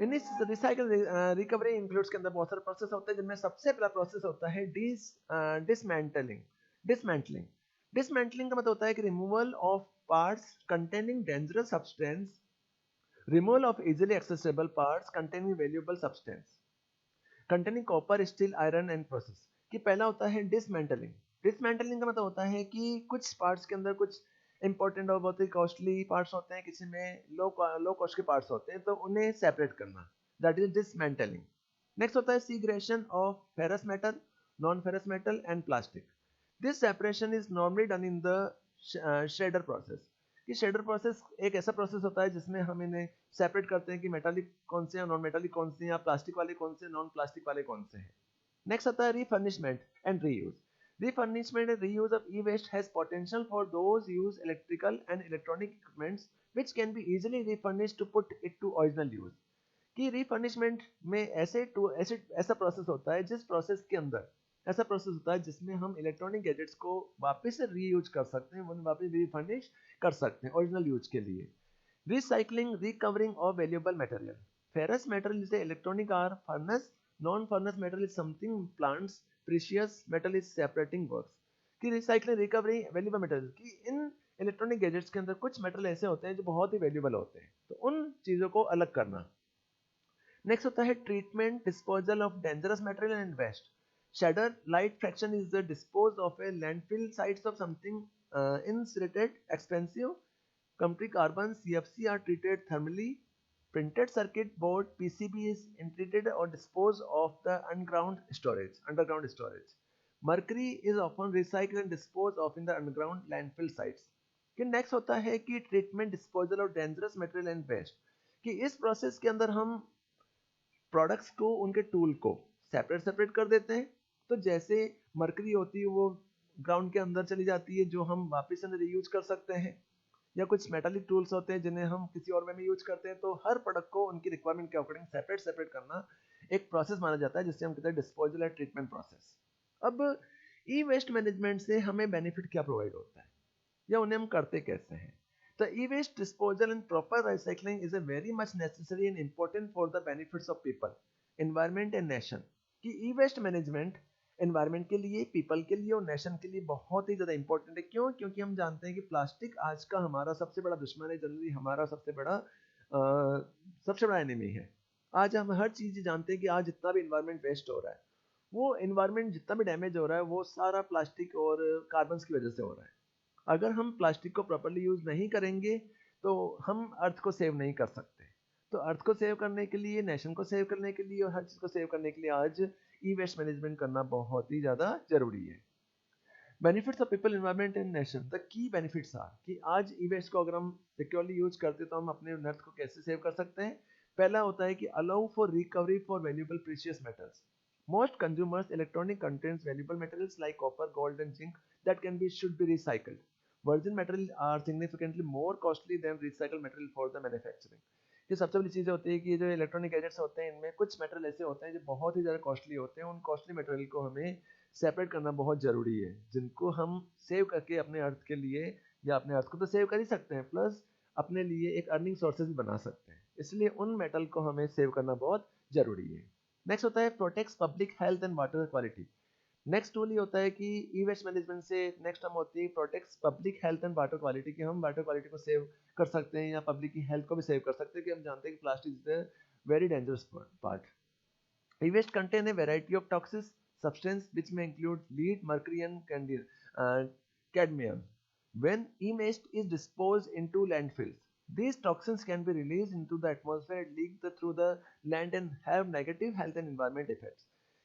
इन इस recycle recovery includes के अंदर बहुत सारे प्रोसेस होते हैं, जिनमें सबसे पहला प्रोसेस होता है डिसमेंटलिंग। डिसमेंटलिंग डिसमेंटलिंग का मतलब होता है कि removal of parts containing dangerous substance, removal of easily accessible parts containing valuable substance containing copper steel iron and process. कि पहला होता है डिसमेंटलिंग। डिसमेंटलिंग का मतलब होता है कि कुछ पार्ट्स के अंदर कुछ इंपॉर्टेंट और बहुत ही कॉस्टली पार्ट्स होते हैं, किसी में लो कॉस्ट के पार्ट्स होते हैं, तो उन्हें सेपरेट करना, दैट इज डिसमेंटलिंग। नेक्स्ट होता है segregation of ferrous metal, non ferrous metal and plastic. This separation is normally done in the shredder process. कि शेडर प्रोसेस एक ऐसा प्रोसेस होता है जिसमें हम इन्हें सेपरेट करते हैं कि मेटालिक कौन से हैं, नॉन मेटालिक कौन से हैं, या प्लास्टिक वाले कौन से, नॉन प्लास्टिक वाले कौन से हैं। नेक्स्ट आता है refurnishment and reuse. Refurnishment and reuse of e-waste has potential for those use electrical and electronic equipments which can be easily refurnished to put it to original use। कि रिफर्निशमेंट में ऐसा process होता है, जिस प्रोसेस के अंदर ऐसा प्रोसेस होता है जिसमें हम इलेक्ट्रॉनिक गैजेट्स को वापस से रीयूज कर सकते हैं, उन्हें वापस रिफर्निश कर सकते हैं ओरिजिनल यूज के लिए। Recycling recovering of valuable material. Ferrous metal is electronic are furnace, non furnace metal is something plants, precious metal is separating works. कि रिसाइकलिंग रिकवरी वैल्यूएबल मटेरियल, कि इन इलेक्ट्रॉनिक गैजेट्स के अंदर कुछ मेटल ऐसे होते हैं जो बहुत ही वैल्यूएबल होते हैं, तो उन चीजों को अलग करना। नेक्स्ट होता है treatment disposal of dangerous material and waste. Shredder light fraction is the dispose of a landfill sites of something incinerated expensive country carbon CFC are treated thermally. Printed circuit board PCB is treated or disposed of the underground storage. Mercury is often recycled and disposed of in the underground landfill sites. कि next होता है कि treatment disposal of dangerous material and waste. कि इस process के अंदर हम products को, उनके टूल को सेपरेट कर देते हैं। तो जैसे मरकरी होती है वो ग्राउंड के अंदर चली जाती है, जो हम वापस से रीयूज कर सकते हैं, या कुछ मेटालिक टूल्स होते हैं जिन्हें हम किसी और वे में यूज करते हैं। तो हर प्रोडक्ट को उनकी रिक्वायरमेंट के अकॉर्डिंग सेपरेट करना एक प्रोसेस माना जाता है, जिससे हम कहते हैं डिस्पोजल एंड ट्रीटमेंट प्रोसेस। अब ई वेस्ट मैनेजमेंट से हमें बेनिफिट क्या प्रोवाइड होता है, या उन्हें हम करते कैसे हैं। The e-waste disposal and proper recycling is a very much necessary and important for the benefits of people, environment and nation। कि ई-वेस्ट मैनेजमेंट एनवायरनमेंट के लिए, पीपल के लिए और नेशन के लिए बहुत ही ज़्यादा इंपॉर्टेंट है। क्यों? क्योंकि हम जानते हैं कि प्लास्टिक आज का हमारा सबसे बड़ा दुश्मन है, जनरली हमारा सबसे बड़ा एनिमी है। आज हम हर चीज़ जानते हैं कि आज जितना भी इन्वायरमेंट वेस्ट हो रहा है, वो इन्वायरमेंट जितना भी डैमेज हो रहा है, वो सारा प्लास्टिक और कार्बन की वजह से हो रहा है। अगर हम प्लास्टिक को प्रॉपर्ली यूज नहीं करेंगे तो हम अर्थ को सेव नहीं कर सकते। तो अर्थ को सेव करने के लिए, नेशन को सेव करने के लिए और हर चीज को सेव करने के लिए आज ई वेस्ट मैनेजमेंट करना बहुत ही ज्यादा जरूरी है। Benefits of people, environment and nation. The key benefits are कि आज ई वेस्ट को अगर हम सिक्योरली यूज करते तो हम अपने अर्थ को कैसे सेव कर सकते हैं। पहला होता है कि allow for recovery for valuable precious metals. Most consumers electronic contains valuable materials like copper, gold and zinc that should be recycled. Virgin materials are significantly more costly than recycled material for the manufacturing। ये सबसे बड़ी चीज़ होती है कि जो electronic gadgets होते हैं, इनमें कुछ मटेरियल ऐसे होते हैं जो बहुत ही ज़्यादा कॉस्टली होते हैं। उन कॉस्टली मटेरियल को हमें सेपरेट करना बहुत ज़रूरी है, जिनको हम सेव करके अपने अर्थ के लिए, या अपने अर्थ को तो सेव कर ही सकते हैं, प्लस अपने लिए एक अर्निंग सोर्सेज भी बना सकते हैं। इसलिए उन मेटल को हमें सेव करना बहुत ज़रूरी है। नेक्स्ट होता है protects public health and water quality. Next tool ये होता है कि ई वेस्ट मैनेजमेंट से नेक्स्ट हम होती है protects public health and water quality. कि हम वाटर क्वालिटी को सेव कर सकते हैं, या पब्लिक की हेल्थ को भी सेव कर सकते हैं। कि हम जानते हैं कि plastic is the very dangerous part. E waste contain a variety of toxic substance which में include lead, mercury and cadmium. When e-waste is disposed into landfills, these toxins can be released into the atmosphere and leak through the land and have negative health and environment effects।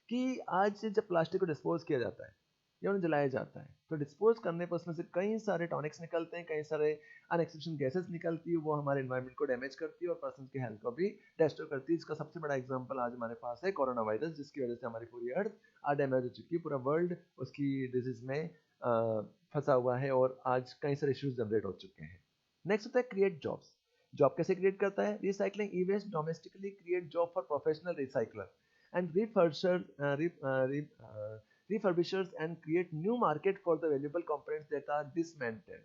कि आज से जब plastic को dispose किया जाता है या उन्हें जलाया जाता है, तो डिस्पोज करने पर उसमें से कई सारे टॉनिक्स निकलते हैं, कई सारे अनएक्सेप्शन गैसेस निकलती है, वो हमारे एनवायरनमेंट को डैमेज करती है और पर्सन की हेल्थ को भी डिस्ट्रॉय करती है। इसका सबसे बड़ा एग्जांपल आज हमारे पास है कोरोना वायरस, जिसकी वजह से हमारी पूरी अर्थ आज डैमेज हो चुकी है, पूरा वर्ल्ड उसकी डिजीज में फंसा हुआ है और आज कई सारे इश्यूज जनरेट हो चुके हैं। नेक्स्ट होता है क्रिएट जॉब्स। जॉब कैसे क्रिएट करता है? Recycling e waste domestically create job for professional recycler and refurbishers and create new market for the valuable components that are dismantled।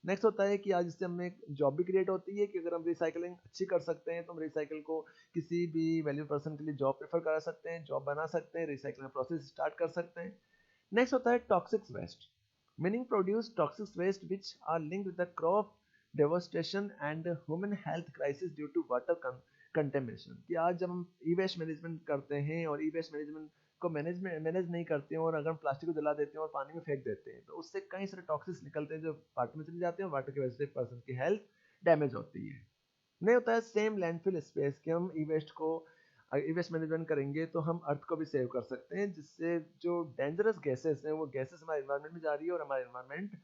Next होता है कि आज इससे हमें एक जॉब भी क्रिएट होती है कि अगर हम रिसाइकलिंग अच्छी कर सकते हैं तो हम रिसाइकल को किसी भी वैल्यू पर्सन के लिए जॉब प्रेफर करा सकते हैं, जॉब बना सकते हैं, रिसाइकलिंग प्रोसेस स्टार्ट कर सकते हैं। नेक्स्ट होता है toxic waste, meaning produce toxic waste which are linked with the crop devastation and human health crisis due to water contamination. कि आज जब हम ई वेस्ट मैनेजमेंट करते हैं और ई वेस्ट मैनेजमेंट को मैनेज नहीं करते हैं और अगर हम प्लास्टिक को जला देते हैं और पानी में फेंक देते हैं तो उससे कई सारे टॉक्सिक्स निकलते हैं जो वाटर में चले जाते हैं और वाटर की वजह से पर्सन की हेल्थ डैमेज होती है। नहीं होता है सेम लैंडफिल स्पेस कि हम ई वेस्ट को ई वेस्ट मैनेजमेंट करेंगे तो हम अर्थ को भी सेव कर सकते हैं, जिससे जो डेंजरस गैसेस हैं वो गैसेस हमारे इन्वायरमेंट में जा रही है और हमारा इन्वायरमेंट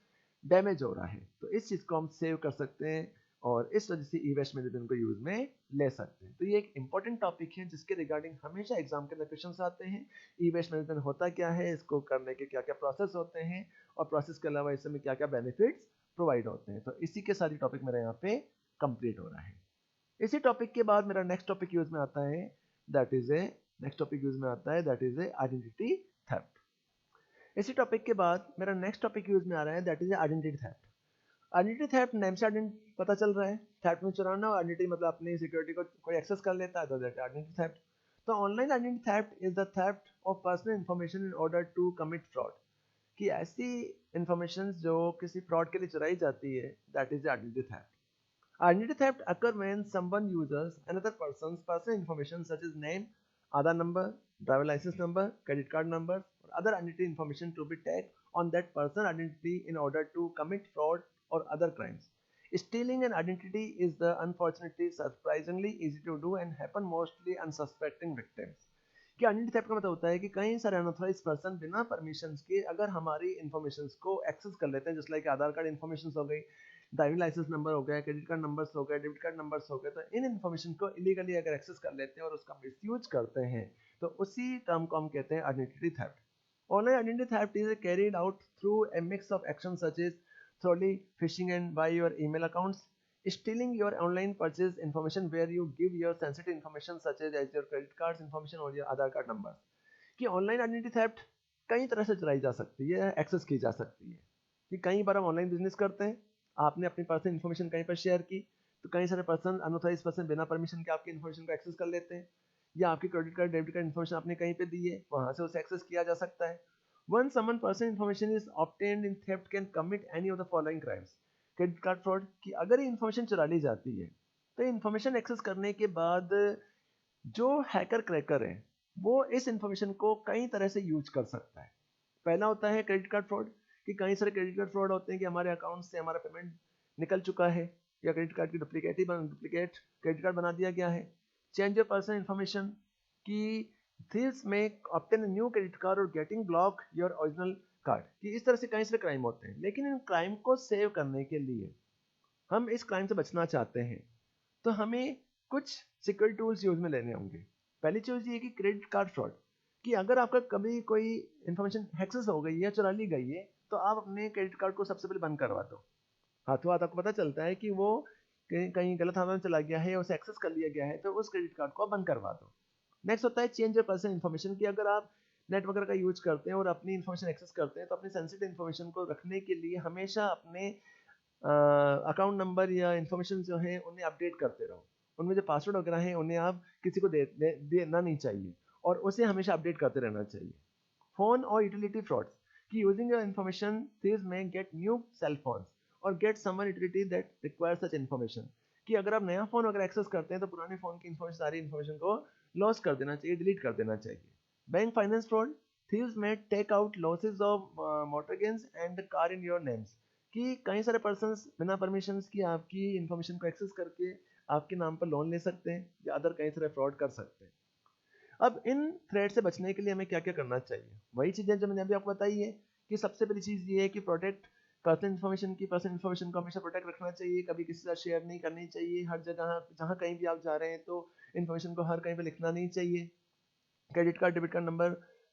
डैमेज हो रहा है। तो इस चीज़ को हम सेव कर सकते हैं और इस वजह से ई वेस्ट मैनेजमेंट को यूज में ले सकते हैं। तो ये एक इंपॉर्टेंट टॉपिक है जिसके रिगार्डिंग हमेशा एग्जाम के अंदर क्वेश्चन आते हैं। ई वेस्ट मैनेजमेंट होता क्या है, इसको करने के क्या क्या प्रोसेस होते हैं और प्रोसेस के अलावा इसमें क्या क्या बेनिफिट्स प्रोवाइड होते हैं। तो इसी के सारी टॉपिक मेरा यहाँ पे कंप्लीट हो रहा है। इसी टॉपिक के बाद मेरा नेक्स्ट टॉपिक यूज में आता है, that is a identity theft. इसी टॉपिक के बाद मेरा नेक्स्ट टॉपिक यूज में आ रहा है, that is identity theft. Identity theft name से आइडेंटिटी पता चल रहा है, थेफ्ट में चुराना, और आइडेंटिटी मतलब अपनी सिक्योरिटी को कोई एक्सेस कर लेता है, तो दैट आइडेंटिटी थेफ्ट। तो online identity theft is the theft of personal information in order to commit fraud. कि ऐसी इंफॉर्मेशन जो किसी फ्रॉड के लिए चुराई जाती है, that is identity theft. Identity theft occur when someone uses another person's personal information such as name, Aadhaar number, driver license number, credit card numbers, or other identity information to be tagged on that person's identity in order to commit fraud or other crimes. Stealing an identity is the unfortunately surprisingly easy to do and happen mostly unsuspecting victims. कि identity theft का मतलब होता है कि कई सारे unauthorised person बिना permission के अगर हमारी इन्फॉर्मेशन को एक्सेस कर लेते हैं, जैसे लाइक आधार कार्ड इन्फॉर्मेशन हो गई, ड्राइविंग लाइसेंस नंबर हो गया, क्रेडिट कार्ड नंबर्स हो गए, डेबिट कार्ड नंबर्स हो गए, तो इन इन्फॉर्मेशन को इलीगली अगर एक्सेस कर लेते हैं और उसका मिसयूज करते हैं तो उसी टर्म को हम कहते हैं identity theft. Online identity theft is carried out through a mix of action such as thoroughly phishing and by your email accounts, stealing your online purchase information where you give your sensitive information such as your credit cards information or your Aadhaar card numbers। कि online identity theft कई तरह से चलाई जा सकती है, access की जा सकती है। कि कई बार हम ऑनलाइन बिजनेस करते हैं, आपने अपनी पर्सनल इन्फॉर्मेशन कहीं पर शेयर की तो कई सारे पर्सन अनऑथराइज्ड पर्सन बिना परमिशन के आपकी इन्फॉर्मेशन को एक्सेस कर लेते हैं, या आपकी credit card debit card information आपने कहीं पे दी है, वहां से उसे एक्सेस किया जा सकता है। Once someone personal information is obtained in theft can commit any of the following crimes। Credit card fraud, कि अगर ये इन्फॉर्मेशन चुरा ली जाती है तो इन्फॉर्मेशन एक्सेस करने के बाद जो हैकर क्रैकर है वो इस इन्फॉर्मेशन को कई तरह से यूज कर सकता है। पहला होता है क्रेडिट कार्ड फ्रॉड, कि कई सारे क्रेडिट कार्ड फ्रॉड होते हैं कि हमारे अकाउंट से हमारा पेमेंट निकल चुका है या क्रेडिट कार्ड की डुप्लीकेट क्रेडिट कार्ड बना दिया गया है। चेंज योर पर्सनल इन्फॉर्मेशन, कि thieves may obtain a new credit card or getting block your original card, कि इस तरह से कई सारे क्राइम होते हैं। लेकिन इन क्राइम को सेव करने के लिए हम इस क्राइम से बचना चाहते हैं तो हमें कुछ सिक्योरिटी टूल्स यूज में लेने होंगे। पहली चीज ये कि क्रेडिट कार्ड फ्रॉड, कि अगर आपका कभी कोई इन्फॉर्मेशन एक्सेस हो गई है, चुरा ली गई है, तो आप अपने क्रेडिट कार्ड को सबसे पहले बंद करवा दो। हाथों हाथ आपको पता चलता है कि वो कहीं गलत हाथ में चला गया है या उसे एक्सेस कर लिया गया है, तो उस क्रेडिट कार्ड को बंद करवा दो। नेक्स्ट होता है चेंज योर पर्सनल इन्फॉर्मेशन, कि अगर आप नेट वगैरह का यूज करते हैं और अपनी इन्फॉर्मेशन एक्सेस करते हैं तो अपनी सेंसिटिव इन्फॉर्मेशन को रखने के लिए हमेशा अपने अकाउंट नंबर या इन्फॉर्मेशन जो है उन्हें अपडेट करते रहो। उनमें जो पासवर्ड वगैरह हैं उन्हें आप किसी को देना नहीं चाहिए और उसे हमेशा अपडेट करते रहना चाहिए। फोन और यूटिलिटी फ्रॉड्स, कि using your information thieves may get new cell phones और get someone utility that requires such information, कि अगर आप नया फोन अगर एक्सेस करते हैं तो पुराने फोन की इन्फॉर्मेशन सारी इन्फॉर्मेशन को लॉस कर देना चाहिए, डिलीट कर देना चाहिए। Bank finance fraud, thieves may take out losses of mortgages and car in your names, कि कई सारे पर्सन्स बिना परमिशन की आपकी इन्फॉर्मेशन को एक्सेस करके आपके नाम पर लोन ले सकते हैं या अदर कई सारे फ्रॉड कर सकते हैं। अब इन थ्रेड से बचने के लिए हमें क्या क्या करना चाहिए, वही चीज़ें जो मैंने अभी आपको बताई है कि सबसे पहली चीज़ ये है कि प्रोटेक्ट पर्सनल इन्फॉर्मेशन को हमेशा प्रोटेक्ट रखना चाहिए, कभी किसी से शेयर नहीं करनी चाहिए, हर जगह जहाँ कहीं भी आप जा रहे हैं तो इन्फॉर्मेशन को हर कहीं पे लिखना नहीं चाहिए। Credit card debit card number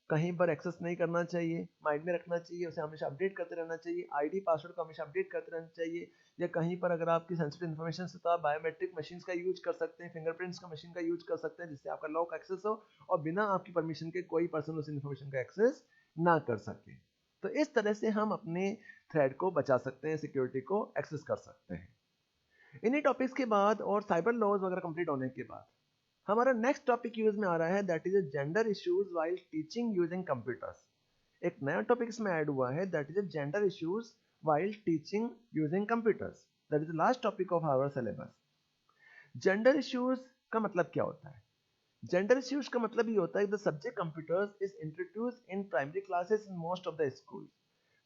कहीं पर एक्सेस नहीं करना चाहिए, माइंड में रखना चाहिए, उसे हमेशा अपडेट करते रहना चाहिए। आईडी पासवर्ड को हमेशा अपडेट करते रहना चाहिए, या कहीं पर अगर आपकी सेंसिटिव इन्फॉर्मेशन से तो आप बायोमेट्रिक मशीन्स का यूज कर सकते हैं, फिंगरप्रिंट्स का मशीन का यूज कर सकते हैं जिससे आपका लॉक एक्सेस हो और बिना आपकी परमिशन के कोई पर्सन उस इन्फॉर्मेशन का एक्सेस ना कर सके। तो इस तरह से हम अपने थ्रेड को बचा सकते हैं, सिक्योरिटी को एक्सेस कर सकते हैं। इन्हीं टॉपिक्स के बाद और साइबर लॉज वगैरह कंप्लीट होने के बाद हमारा नेक्स्ट टॉपिक यूज में आ रहा है, that is gender issues while teaching using computers. एक नया टॉपिक इसमें ऐड हुआ है, that is gender issues while teaching using computers. That is the last topic of our syllabus. Gender issues का मतलब क्या होता है? जेंडर इश्यूज का मतलब ये होता है the subject computers is introduced in primary classes in most of the school.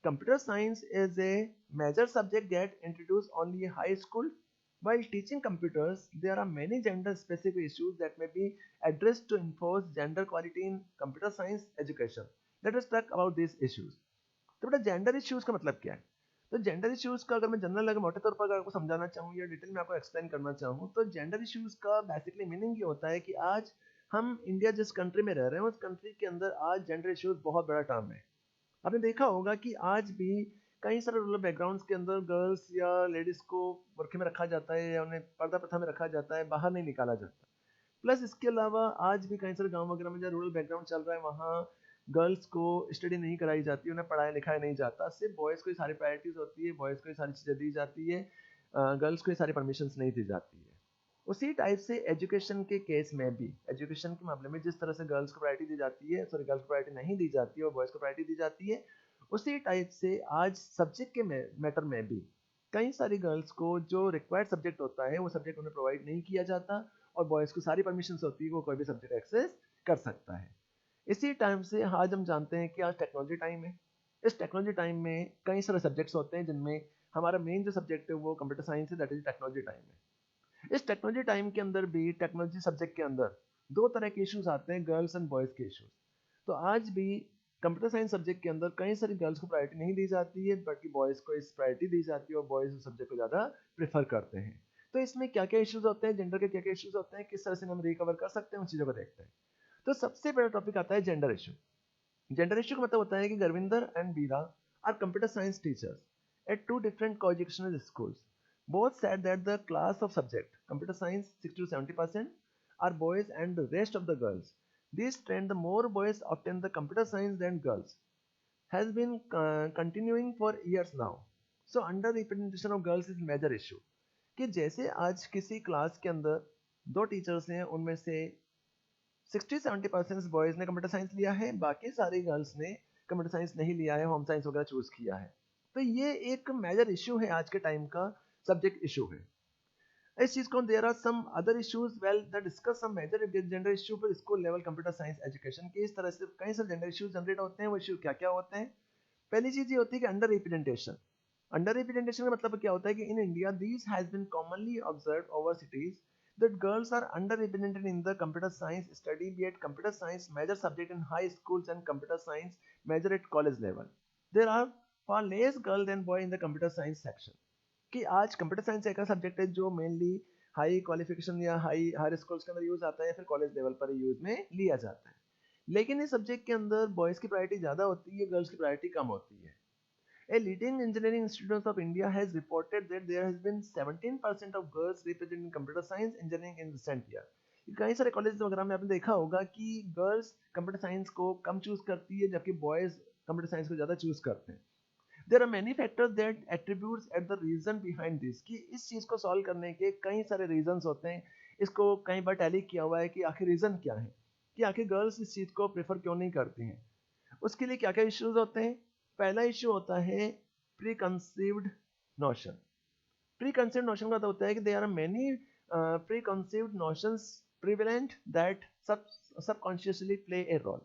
Computer science is a major subject get introduced only in high school. While teaching computers, there are many gender-specific issues that may be addressed to enforce gender equality in computer science education. Let us talk about these issues. तो बेटा gender issues का मतलब क्या है? तो gender issues का अगर मैं जनरल अगर मोटे तौर पर अगर आपको समझाना चाहूँ या डिटेल में आपको एक्सप्लेन करना चाहूँ, तो जेंडर इश्यूज का बेसिकली मीनिंग ये होता है कि आज हम इंडिया जिस कंट्री में रह रहे हैं उस कंट्री के अंदर आज जेंडर इश्यूज बहुत बड़ा टर्म है। आपने देखा होगा कि आज भी कई सारे रूरल बैकग्राउंड्स के अंदर गर्ल्स या लेडीज को बुरखे में रखा जाता है या उन्हें पर्दा प्रथा में रखा जाता है, बाहर नहीं निकाला जाता। प्लस इसके अलावा आज भी कई सारे गांव वगैरह में जहाँ रूरल बैकग्राउंड चल रहा है वहाँ गर्ल्स को स्टडी नहीं कराई जाती, उन्हें पढ़ाया लिखाया नहीं जाता, सिर्फ बॉयज़ को ही सारी प्रायोरिटीज होती है, बॉयज़ को ही सारी चीज़ें दी जाती है, गर्ल्स को ही सारी परमिशंस नहीं दी जाती है। उसी टाइप से एजुकेशन के केस में भी, एजुकेशन के मामले में जिस तरह से गर्ल्स को प्रायोरिटी दी जाती है, सॉरी गर्ल्स को प्रायोरिटी नहीं दी जाती है और बॉयज़ को प्रायोरिटी दी जाती है, उसी टाइप से आज सब्जेक्ट के मैटर में भी कई सारी गर्ल्स को जो रिक्वायर्ड सब्जेक्ट होता है वो सब्जेक्ट उन्हें प्रोवाइड नहीं किया जाता और बॉयज़ को सारी परमिशंस होती है, वो कोई भी सब्जेक्ट एक्सेस कर सकता है। इसी टाइम से आज हम जानते हैं कि आज टेक्नोलॉजी टाइम है। इस टेक्नोलॉजी टाइम में कई सारे सब्जेक्ट्स होते हैं जिनमें हमारा मेन जो सब्जेक्ट है वो कंप्यूटर साइंस है, दैट इज टेक्नोलॉजी टाइम है। इस टेक्नोलॉजी टाइम के अंदर भी टेक्नोलॉजी सब्जेक्ट के अंदर दो तरह के इश्यूज आते हैं, गर्ल्स एंड बॉयज़ के इश्यूज। तो आज भी कंप्यूटर साइंस सब्जेक्ट के अंदर कई सारी गर्ल्स को प्रायोरिटी नहीं दी जाती है, बल्कि बॉयज़ को इस प्रायोरिटी दी जाती है और बॉयज़ उस सब्जेक्ट को ज़्यादा प्रेफर करते हैं। तो इसमें क्या क्या इश्यूज होते हैं, जेंडर के क्या क्या इश्यूज होते हैं, किस तरह से हम रिकवर कर सकते हैं, उन चीज़ों को देखते हैं। तो सबसे पहला टॉपिक आता है जेंडर इशू। जेंडर इशू का मतलब होता है कि Gurvinder and Bira are computer science teachers at two different coeducational schools. Both said that the class of subject, computer science 60 to 70% are boys and the rest of the girls. This trend, the more boys obtain the computer science than girls, has been continuing for years now. So underrepresentation of girls is major issue. कि जैसे आज किसी class के अंदर दो teachers हैं, उनमें से 60-70% बॉयज़ ने कंप्यूटर साइंस लिया है, बाकी सारी गर्ल्स ने कंप्यूटर साइंस नहीं लिया है, होम साइंस वगैरह चूज किया है। तो ये एक मेजर इशू है, आज के टाइम का सब्जेक्ट इशू है। इस चीज को there are some other issues well that discuss some major gender issue for school level computer science education के। इस तरह से कई सारे जेंडर इश्यूज जनरेट होते हैं। वो इशू क्या क्या होते हैं? पहली चीज ये होती है कि अंडर रिप्रेजेंटेशन। अंडर रिप्रेजेंटेशन का मतलब क्या होता है कि in India this has been commonly observed over cities that girls are underrepresented in the computer science study, be it computer science major subject in high schools and computer science major at college level. There are far less girl than boy in the computer science section. कि आज computer science एक ऐसा subject है जो mainly high qualification या high higher schools के अंदर use आता है, फिर कॉलेज लेवल पर यूज में लिया जाता है। लेकिन इस सब्जेक्ट के अंदर बॉयज़ की प्रायोरिटी ज़्यादा होती है, गर्ल्स की प्रायोरिटी कम होती है। A leading engineering institute of India has reported that there has been 17% of girls represented in computer science engineering in recent year. कई सारे कॉलेज वगैरह में आपने देखा होगा कि गर्ल्स कंप्यूटर साइंस को कम चूज करती है, जबकि बॉयज कंप्यूटर साइंस को ज़्यादा चूज करते हैं। There are many factors that attributes at the reason behind this, कि इस चीज़ को सॉल्व करने के कई सारे रीजंस होते हैं। इसको कई बार टैली किया हुआ है कि आखिर रीज़न क्या है, कि आखिर गर्ल्स इस चीज़ को प्रेफर क्यों नहीं करती हैं। उसके लिए क्या क्या इश्यूज होते हैं? पहला इश्यू होता है preconceived notion. Preconceived notion का तो होता है कि there are many preconceived notions prevalent that subconsciously play a role.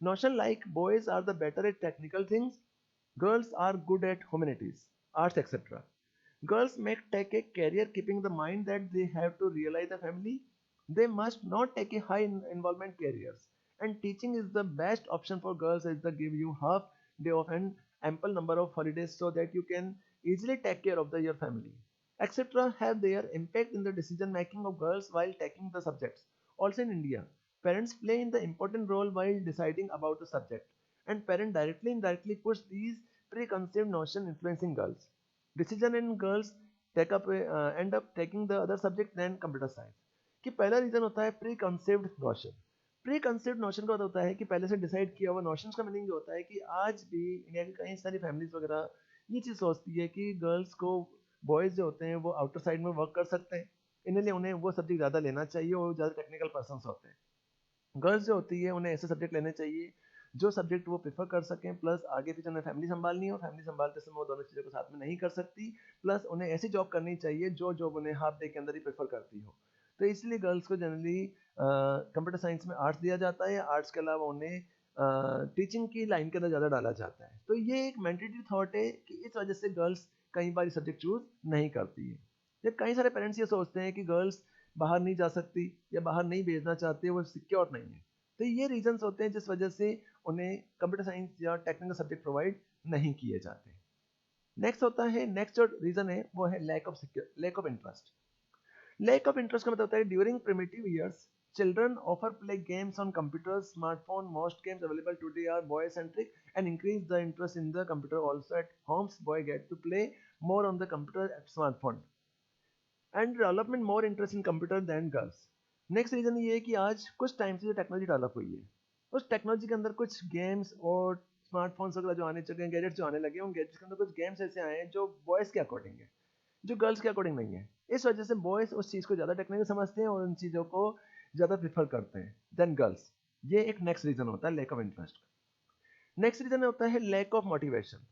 Notion like boys are the better at technical things, girls are good at humanities, arts, etc. Girls may take a career keeping the mind that they have to realize a family. They must not take a high involvement careers. And teaching is the best option for girls as they give you half day off and ample number of holidays so that you can easily take care of your family, etc. have their impact in the decision making of girls while taking the subjects. Also in India, parents play in the important role while deciding about the subject, and parents directly and indirectly push these preconceived notion influencing girls decision, and girls end up taking the other subject than computer science. कि पहला reason होता है pre concept notion. Pre concept notion का मतलब होता है कि पहले से डिसाइड किया हुआ नोशन का मीनिंग जो होता है कि आज भी इंडिया की कई सारी फैमिलीज वगैरह ये चीज़ सोचती है कि गर्ल्स को बॉयज़ जो होते हैं वो आउटर साइड में वर्क कर सकते हैं, इन्हें उन्हें वो सब्जेक्ट ज़्यादा लेना चाहिए और ज़्यादा टेक्निकल पर्सन होते हैं। गर्ल्स जो होती है उन्हें ऐसे सब्जेक्ट लेने चाहिए जो सब्जेक्ट वो प्रेफर कर सकें, प्लस आगे फिर उन्हें फैमिली संभालनी हो, फैमिली संभालते समय वो दोनों चीज़ों को साथ में नहीं कर सकती, प्लस उन्हें ऐसी जॉब करनी चाहिए जो जॉब उन्हें हाफ डे के अंदर ही प्रेफर करती हो। तो इसलिए गर्ल्स को जनरली कंप्यूटर साइंस में आर्ट्स दिया जाता है, आर्ट्स के अलावा उन्हें टीचिंग की लाइन के अंदर ज़्यादा डाला जाता है। तो ये एक मेंटेटिव थॉट है कि इस वजह से गर्ल्स कई बार सब्जेक्ट चूज नहीं करती है। ये कई सारे पेरेंट्स ये सोचते हैं कि गर्ल्स बाहर नहीं जा सकती या बाहर नहीं भेजना चाहते, वो सिक्योर नहीं है। तो ये रीजंस होते हैं जिस वजह से उन्हें कंप्यूटर साइंस या टेक्निकल सब्जेक्ट प्रोवाइड नहीं किए जाते। नेक्स्ट जो रीजन है वो है lack of interest. Lack of interest का मतलब होता है during primitive years children often play games on computers, smartphone. Most games available today are boy centric and increase the interest in the computer. Also at homes, boy get to play more on the computer at smartphone and development more interest in computer than girls. Next reason ये है कि आज कुछ time से जो technology develop हुई है उस टेक्नोलॉजी के अंदर कुछ गेम्स और स्मार्टफोन्स वगैरह जो आने चुके हैं, गैजेट्स जो आने लगे हैं, उन गैजेट्स के अंदर कुछ गेम्स ऐसे आए हैं जो बॉयज़ के अकॉर्डिंग है, जो गर्ल्स के अकॉर्डिंग नहीं है। इस वजह से बॉयज़ उस चीज़ को ज़्यादा टेक्निकल समझते हैं और उन चीज़ों को ज़्यादा प्रीफर करते हैं देन गर्ल्स। ये एक नेक्स्ट रीजन होता है lack of interest. Next reason होता है lack of motivation.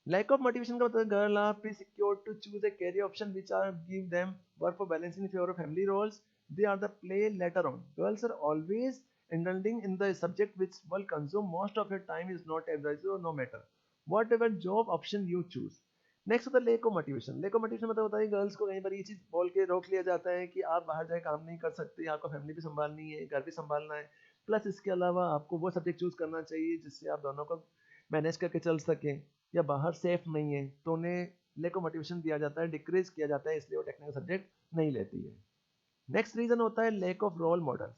Lack of motivation का मतलब girl are pre secure to choose a career option which are give them work for balancing in favor of family roles. They are the play later on. Girls are always indulging in the subject which will consume most of your time is not average or no matter whatever job option you choose. Next होता है lack of motivation. Lake of motivation मतलब होता है girls को कहीं पर ये चीज़ बोल के रोक लिया जाता है कि आप बाहर जाके काम नहीं कर सकते, आपको फैमिली भी संभालनी है, घर भी संभालना है, प्लस इसके अलावा आपको वो सब्जेक्ट चूज करना चाहिए जिससे आप दोनों को मैनेज करके चल सकें, या बाहर सेफ नहीं है तो उन्हें लेक ऑफ मोटिवेशन दिया जाता है, डिक्रीज किया जाता है, इसलिए वो टेक्निकल सब्जेक्ट नहीं लेती है। नेक्स्ट रीजन होता है lack of role models.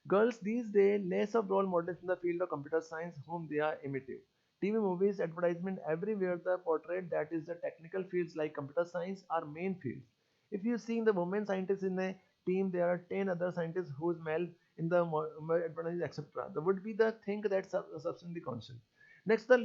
Girls these days less of role models in the field of computer science whom they are imitative. TV, movies, advertisement, everywhere the portrait that is the technical fields like computer science are main fields. If you see the women scientists in a team, there are 10 other scientists whose male in the advertising etc. That would be the thing that's substantially constant. Next the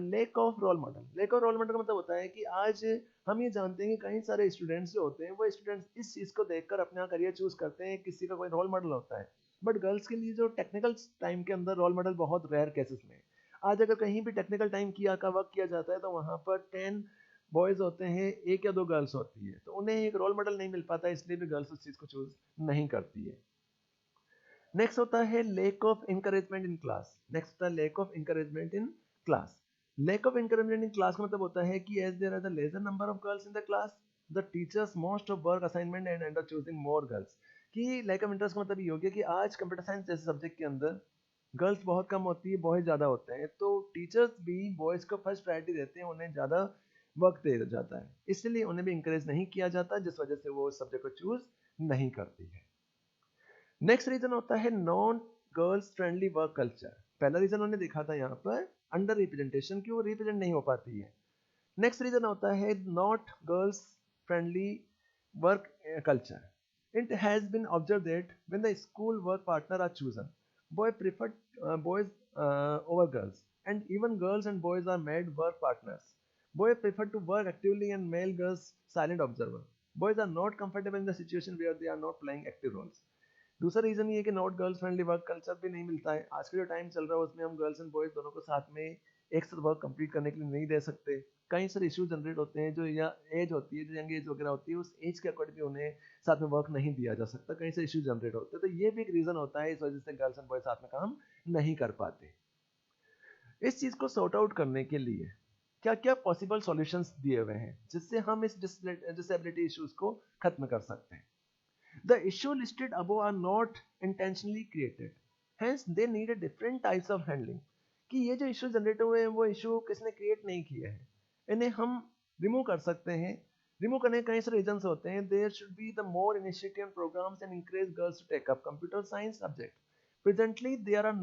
lack of role model. Lack of role model का मतलब होता है कि आज हम ये जानते हैं कि कई सारे स्टूडेंट्स जो होते हैं वो स्टूडेंट्स इस चीज़ को देखकर अपना करियर चूज करते हैं, किसी का कोई रोल मॉडल होता है, बट गर्ल्स के लिए जो टेक्निकल टाइम के अंदर रोल मॉडल बहुत रेयर केसेस में। आज अगर कहीं भी टेक्निकल टाइम किया का वर्क किया जाता है तो वहाँ पर 10 बॉयज होते हैं, एक या दो गर्ल्स होती है, तो उन्हें एक रोल मॉडल नहीं मिल पाता, इसलिए भी गर्ल्स उस चीज़ को चूज नहीं करती है। नेक्स्ट होता है lack of encouragement in class. Next होता है lack of encouragement in class. Lack of encouragement in class का मतलब होता है कि as there are the lesser number of girls in the class, the teachers most of work assignment and and are choosing more girls. कि lack of interest का मतलब ये हो गया कि आज कंप्यूटर साइंस जैसे सब्जेक्ट के अंदर गर्ल्स बहुत कम होती है, बॉयज ज़्यादा होते हैं, तो टीचर्स भी बॉयज़ को फर्स्ट प्रायोरिटी देते हैं, उन्हें ज़्यादा वक्त दिया जाता है, इसलिए उन्हें भी इंकरेज नहीं किया जाता, जिस वजह से वो सब्जेक्ट को चूज नहीं करती है। नेक्स्ट रीजन होता है non girls friendly work culture. पहला रीजन उन्होंने देखा था यहाँ पर अंडर रिप्रेजेंटेशन की, वो रिप्रेजेंट नहीं हो पाती है। नेक्स्ट रीजन होता है not girls friendly work culture. It has been observed that when the school work partner are chosen, boys prefer boys over girls, and even girls and boys are made work partners. Boys prefer to work actively and male girls silent observer. Boys are not comfortable in the situation where they are not playing active roles. दूसरा reason ये है कि not girls friendly work culture भी नहीं मिलता है। आज का जो टाइम चल रहा है उसमें हम गर्ल्स एंड बॉयज दोनों को साथ में एक साथ वर्क कंप्लीट करने के लिए नहीं दे सकते। कई सारे इश्यूज जनरेट होते हैं, जो या एज होती है, जो यंग एज वगैरह होती है, उस एज के अकॉर्डिंग भी उन्हें साथ में वर्क नहीं दिया जा सकता, कई सारे इश्यूज जनरेट होते हैं, तो ये भी एक रीजन होता है इस वजह से गर्ल्स एंड बॉयज साथ में काम नहीं कर पाते। इस चीज को सॉर्ट आउट करने के लिए क्या क्या पॉसिबल सॉल्यूशंस दिए हुए हैं जिससे हम इस डिसेबिलिटी इश्यूज को खत्म कर सकते हैं। The issue listed above are not intentionally created, hence they need a different types of handling. कि ये जो इश्यू जनरेट हुए हैं वो इश्यू किसने क्रिएट नहीं किए हैं, इन्हें हम रिमूव कर सकते हैं। रिमूव करने के कई सारे रीजंस होते हैं। There should be the more initiative and programmes and encourage girls to take up computer science subject. Presently there are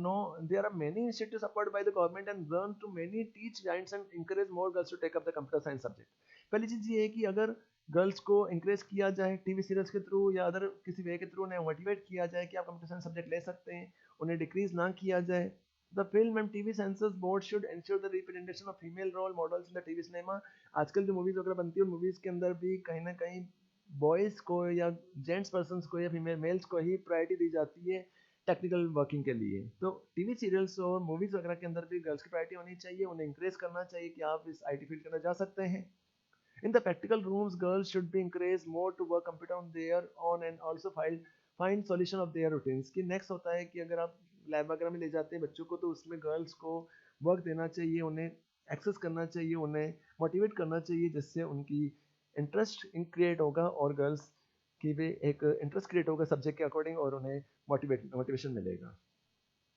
many initiatives supported by the government and run to many teach giants and encourage more girls to take up the computer science subject. पहली चीज ये है कि अगर girls को encourage किया जाए TV serials के थ्रू या अदर किसी वे के थ्रू उन्हें मोटिवेट किया जाए कि आप कंप्यूटर साइंस सब्जेक्ट ले सकते हैं, उन्हें डिक्रीज ना किया जाए। The film and TV censors board should ensure the representation of female role models in the TV cinema. आजकल जो मूवीज वगैरह बनती है उन मूवीज के अंदर भी कहीं ना कहीं बॉयज को या जेंट्स पर्सनस को या फीमेल मेल्स को ही प्रायोरिटी दी जाती है टेक्निकल वर्किंग के लिए। तो टीवी सीरियल्स और मूवीज वगैरह के अंदर भी गर्ल्स की प्रायोरिटी होनी चाहिए, उन्हें इंकरेज करना चाहिए कि आप इस आईटी फील्ड के अंदर जा सकते हैं। In the practical rooms, girls should be encouraged more to work computer on their own and also find solution of their routines। कि नेक्स्ट होता है कि अगर आप लैब वगैरह में ले जाते हैं बच्चों को तो उसमें गर्ल्स को वर्क देना चाहिए, उन्हें एक्सेस करना चाहिए, उन्हें मोटिवेट करना चाहिए, जिससे उनकी इंटरेस्ट क्रिएट होगा और गर्ल्स की भी एक इंटरेस्ट क्रिएट होगा सब्जेक्ट के अकॉर्डिंग और उन्हें मोटिवेशन मिलेगा।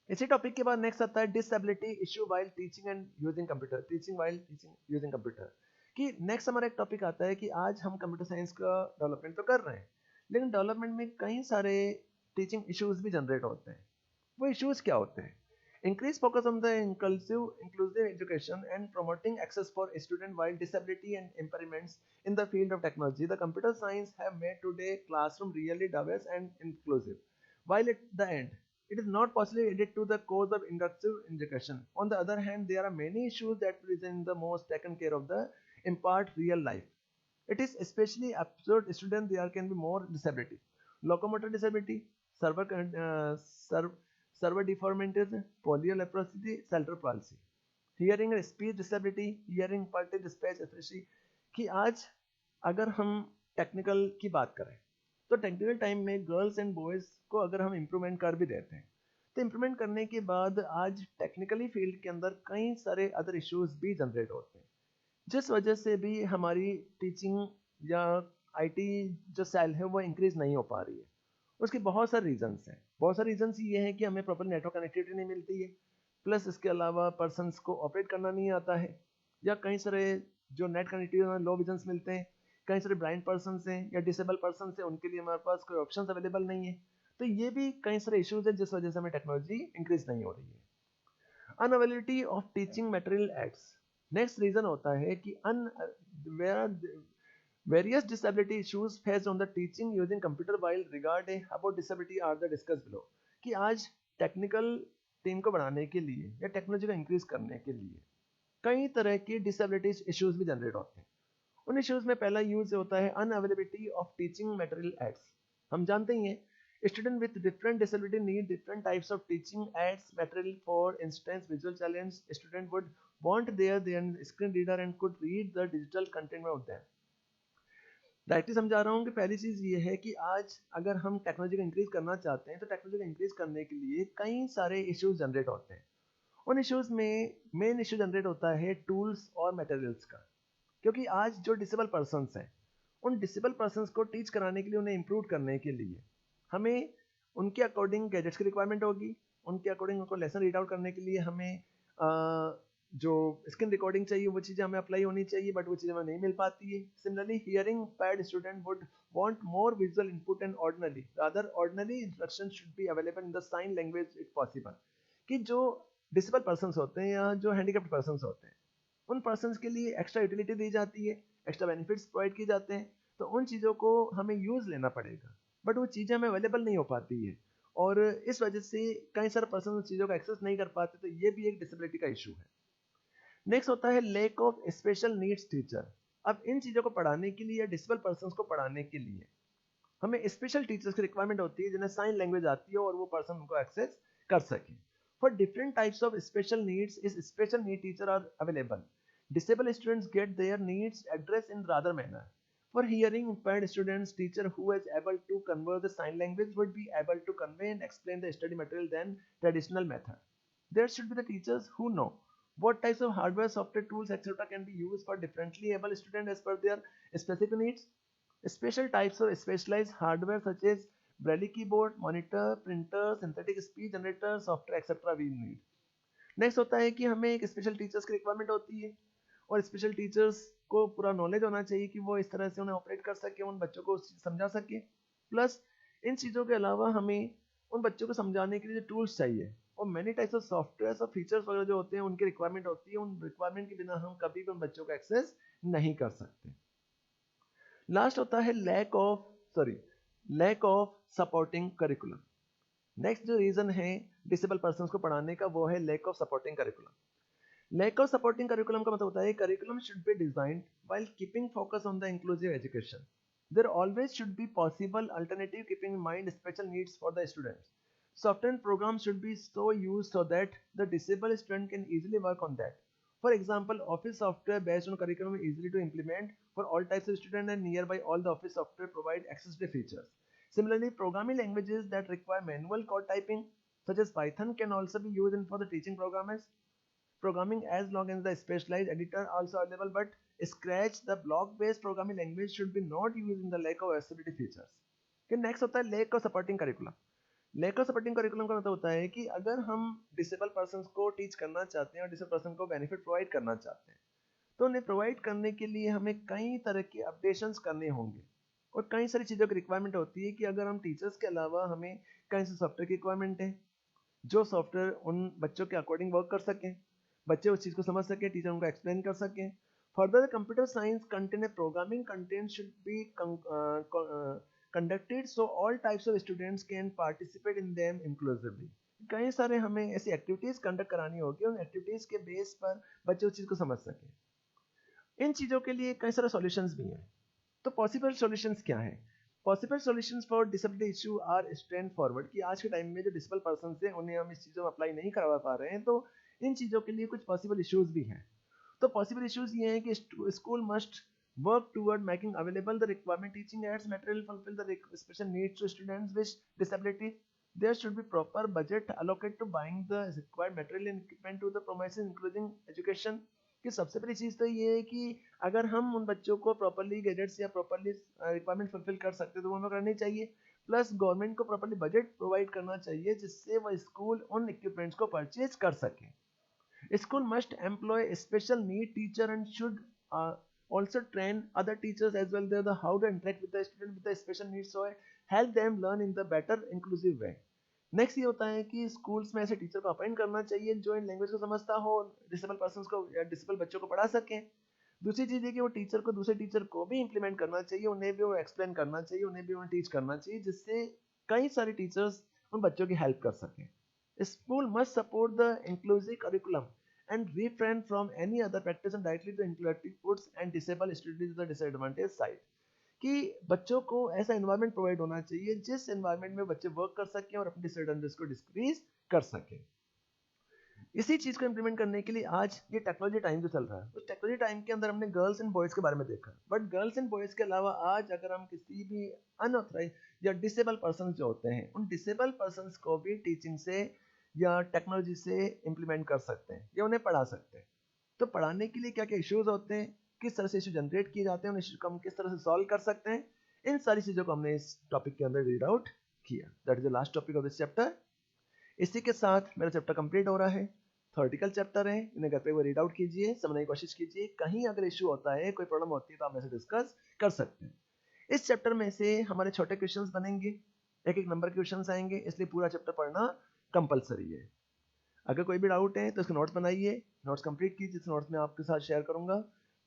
इसी टॉपिक के बाद नेक्स्ट आता है disability issue while teaching and using computer, teaching while teaching using computer. कि नेक्स्ट हमारा एक टॉपिक आता है कि आज हम कंप्यूटर साइंस का डेवलपमेंट तो कर रहे हैं लेकिन डेवलपमेंट में कई सारे टीचिंग इश्यूज भी जनरेट होते हैं। वो इश्यूज क्या होते हैं? Increase focus on the inclusive education and promoting access for student while disability and impairments in the field of technology. The computer science have made today classroom really diverse and inclusive. While at the end, it is not possibly added to the course of inclusive education. On the other hand, there are many issues that present the most taken care of the impart real life. It is especially absurd student there can be more disability, locomotor disability, server deformities, polyleprosy, cerebral palsy, hearing and speech disability, hearing impaired dispatch especially। कि आज अगर हम technical की बात करें तो technical time में girls and boys को अगर हम इम्प्रूवमेंट कर भी देते हैं तो इम्प्रूवमेंट करने के बाद आज टेक्निकली फील्ड के अंदर कई सारे अदर इश्यूज भी जनरेट होते हैं, जिस वजह से भी हमारी टीचिंग या आईटी जो सेल है वो इंक्रीज नहीं हो पा रही है। उसके बहुत सारे रीजंस हैं। बहुत सारे रीजंस ये हैं कि हमें प्रॉपर नेटवर्क कनेक्टिविटी नहीं मिलती है, प्लस इसके अलावा पर्सनस को ऑपरेट करना नहीं आता है, या कई सारे जो नेट कनेक्टिविटी लो विजन्स मिलते हैं, कई सारे ब्लाइंड पर्सन हैं या डिसेबल पर्सन हैं, उनके लिए हमारे पास कोई ऑप्शन अवेलेबल नहीं है। तो ये भी कई सारे इश्यूज हैं जिस वजह से हमें टेक्नोलॉजी इंक्रीज नहीं हो रही है। Unavailability of teaching material aids. Next reason होता है कि various disability issues faced on the teaching using computer while regard about disability are the discussed below। कि आज टेक्निकल टीम को बढ़ाने के लिए या टेक्नोलॉजी को इंक्रीज करने के लिए कई तरह के डिसेबिलिटी इश्यूज भी जनरेट होते हैं। उन इश्यूज में पहला यूज होता है unavailability of teaching material aids. हम जानते ही हैं student with different disability need different types of teaching aids material. For instance visual challenge student would want their screen reader and could read the digital content of them. Directly समझा रहा हूँ कि पहली चीज़ ये है कि आज अगर हम टेक्नोलॉजी को इंक्रीज करना चाहते हैं तो टेक्नोलॉजी को इंक्रीज करने के लिए कई सारे इश्यूज जनरेट होते हैं। उन इश्यूज में मेन इश्यू जनरेट होता है टूल्स और मटेरियल्स का, क्योंकि आज जो डिसेबल पर्सनस हैं उन डिसेबल पर्सनस को टीच कराने के लिए, उन्हें इम्प्रूव करने के लिए हमें उनके अकॉर्डिंग गैजेट्स की रिक्वायरमेंट होगी, उनके अकॉर्डिंग उनको लेसन रीड आउट करने के लिए हमें जो स्क्रीन रिकॉर्डिंग चाहिए वो चीज़ें हमें अप्लाई होनी चाहिए, बट वो चीज़ें हमें नहीं मिल पाती है। Similarly hearing paid student would want more visual input and ordinary rather ordinary instruction should be available in the sign language if possible. कि जो डिसेबल पर्सनस होते हैं या जो हैंडीकैप्ड पर्सनस होते हैं उन पर्सनस के लिए एक्स्ट्रा यूटिलिटी दी जाती है, एक्स्ट्रा बेनिफिट्स प्रोवाइड किए जाते हैं, तो उन चीज़ों को हमें यूज़ लेना पड़ेगा, बट वो चीज़ें हमें अवेलेबल नहीं हो पाती है और इस वजह से कई सारे पर्सन उन चीज़ों का एक्सेस नहीं कर पाते। तो ये भी एक डिसेबिलिटी का इशू है। नेक्स्ट होता है lack of special needs teacher. अब इन चीज़ों को पढ़ाने के लिए या डिसेबल पर्सन को पढ़ाने के लिए हमें स्पेशल टीचर्स की रिक्वायरमेंट होती है जिन्हें साइन लैंग्वेज आती है और वो पर्सन उनको एक्सेस कर सके। For different types of special needs इस special need teacher are available. Disable students get their needs address in rather manner. For hearing impaired students, teacher who is able to convey the sign language would be able to convey and explain the study material than traditional method. There should be the teachers who know what types of hardware, software tools, etc. can be used for differently able students as per their specific needs. Special types of specialized hardware such as Braille keyboard, monitor, printer, synthetic speech generator, software, etc. we need. Next होता है कि हमें एक special teachers की requirement होती है और special teachers को पूरा नॉलेज होना चाहिए कि वो इस तरह से उन्हें ऑपरेट कर सके, उन बच्चों को समझा सके। प्लस इन चीज़ों के अलावा हमें उन बच्चों को समझाने के लिए जो टूल्स चाहिए और मैनी टाइप्स ऑफ सॉफ्टवेयर और फीचर्स वगैरह जो होते हैं उनकी रिक्वायरमेंट होती है। उन रिक्वायरमेंट के बिना हम कभी भी उन बच्चों को एक्सेस नहीं कर सकते। लास्ट होता है lack of supporting curriculum. Next जो रीजन है डिसेबल पर्सन को पढ़ाने का वो है lack of supporting curriculum. Lack of supporting curriculum का मतलब होता है curriculum should be designed while keeping focus on the inclusive education. There always should be possible alternative keeping in mind special needs for the students. Software programs should be so used so that the disabled student can easily work on that. For example, Office software based on curriculum is easy to implement for all types of students and nearby all the Office software provide accessible features. Similarly, programming languages that require manual code typing such as Python can also be used for the teaching programming as long as the specialized editor also available, but Scratch, the block-based programming language, should be not used in the lack of accessibility features. फिर next होता है lack of supporting curriculum. Lake of supporting curriculum का मतलब होता है कि अगर हम डिसेबल पर्सन को टीच करना चाहते हैं और डिसेबल पर्सन को बेनिफिट प्रोवाइड करना चाहते हैं तो उन्हें प्रोवाइड करने के लिए हमें कई तरह के अपडेशंस करने होंगे और कई सारी चीज़ों की रिक्वायरमेंट होती है कि अगर हम टीचर्स के अलावा हमें कई से सॉफ्टवेयर की रिक्वायरमेंट है जो सॉफ्टवेयर उन बच्चों के अकॉर्डिंग वर्क कर सकें, बच्चे उस चीज़ को समझ सकें, टीचर उनको एक्सप्लेन कर सकें। Further, the computer science content and programming content should be conducted so all types of students can participate in them inclusively. कई सारे हमें ऐसी एक्टिविटीज कंडक्ट करानी होगी उन एक्टिविटीज के बेस पर बच्चे उस चीज को समझ सकें। इन चीजों के लिए कई सारे सॉल्यूशंस भी हैं। तो पॉसिबल सॉल्यूशंस क्या है? Possible solutions for disability issue are straightforward कि आज के टाइम में जो डिसेबल पर्सन है उन्हें हम इस चीज़ों में अप्लाई नहीं करवा पा रहे हैं, तो इन चीज़ों के लिए कुछ पॉसिबल इश्यूज भी हैं। तो पॉसिबल इश्यूज ये हैं कि school must work toward making available the requirement teaching aids material fulfill the special needs to students with disability. There should be proper budget allocated to buying the required material and equipment to the promises including education. कि सबसे पहली चीज़ तो ये है कि अगर हम उन बच्चों को प्रॉपरली गैजेट्स या प्रॉपरली रिक्वायरमेंट फुलफिल कर सकते तो वो हमें करनी चाहिए, प्लस गवर्नमेंट को प्रॉपरली बजट प्रोवाइड करना चाहिए जिससे वह स्कूल उन इक्विपमेंट्स को परचेज कर सके। School must employ a special need teacher and should also train other teachers as well the how to interact with the student with the special needs so help them learn in the better inclusive way. Next ये होता है कि schools में ऐसे teacher को appoint करना चाहिए जो इन लैंग्वेज को समझता हो, डिसेबल पर्सन को या डिसेबल बच्चों को पढ़ा सके। दूसरी चीज़ है कि वो टीचर को दूसरे टीचर को भी इम्प्लीमेंट करना चाहिए, उन्हें भी वो एक्सप्लेन करना चाहिए, उन्हें भी उन्हें टीच करना चाहिए जिससे कई सारे टीचर्स उन बच्चों की हेल्प कर सकें। School must support the inclusive curriculum and refrain from any other practice and directly to inclusive puts and disable students to the disadvantage side. कि बच्चों को ऐसा एनवायरनमेंट प्रोवाइड होना चाहिए जिस एनवायरनमेंट में बच्चे वर्क कर सकें और अपने डिसएडवांटेज को डिक्रीज कर सकें। इसी चीज को इंप्लीमेंट करने के लिए आज ये टेक्नोलॉजी टाइम जो चल रहा है उस टेक्नोलॉजी टाइम के अंदर हमने गर्ल्स एंड बॉयज के बारे में देखा, बट गर्ल्स एंड बॉयज के अलावा आज अगर हम किसी भी अनऑथराइज या डिसेबल पर्सन जो होते हैं उन डिसेबल पर्सन को भी टीचिंग से या टेक्नोलॉजी से इम्प्लीमेंट कर सकते हैं या उन्हें पढ़ा सकते हैं। तो पढ़ाने के लिए क्या क्या इश्यूज होते हैं, किस तरह से इशू जनरेट किए जाते हैं, उन इशू को हम किस तरह से सॉल्व कर सकते हैं, इन सारी चीज़ों को हमने इस टॉपिक के अंदर रीड आउट किया। That is the last topic of this chapter. इसी के साथ मेरा चैप्टर कंप्लीट हो रहा है। थ्योरेटिकल चैप्टर है, इन्हें घर पे वो रीड आउट कीजिए, समझने की कोशिश कीजिए। कहीं अगर इशू होता है, कोई प्रॉब्लम होती है तो आप मेरे से डिस्कस कर सकते हैं। इस चैप्टर में से हमारे छोटे क्वेश्चंस बनेंगे, एक एक नंबर के क्वेश्चंस आएंगे, इसलिए पूरा चैप्टर पढ़ना कंपलसरी है। अगर कोई भी डाउट है तो उसके नोट्स बनाइए, नोट्स कंप्लीट कीजिए, इस नोट्स में आपके साथ शेयर करूंगा,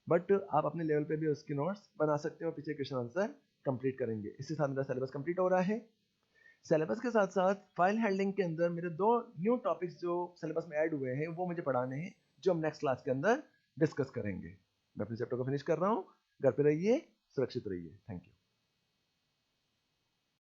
बट आप अपने लेवल पे भी उसके नोट्स बना सकते हो, पीछे क्वेश्चन आंसर कंप्लीट करेंगे। इसके साथ मेरा सिलेबस कंप्लीट हो रहा है। सिलेबस के साथ साथ फाइल हैंडलिंग के अंदर मेरे 2 न्यू टॉपिक्स जो सिलेबस में ऐड हुए हैं वो मुझे पढ़ाने हैं, जो हम नेक्स्ट क्लास के अंदर डिस्कस करेंगे। मैं अपने चैप्टर को फिनिश कर रहा हूँ। घर पे रहिए, सुरक्षित रहिए। Thank you.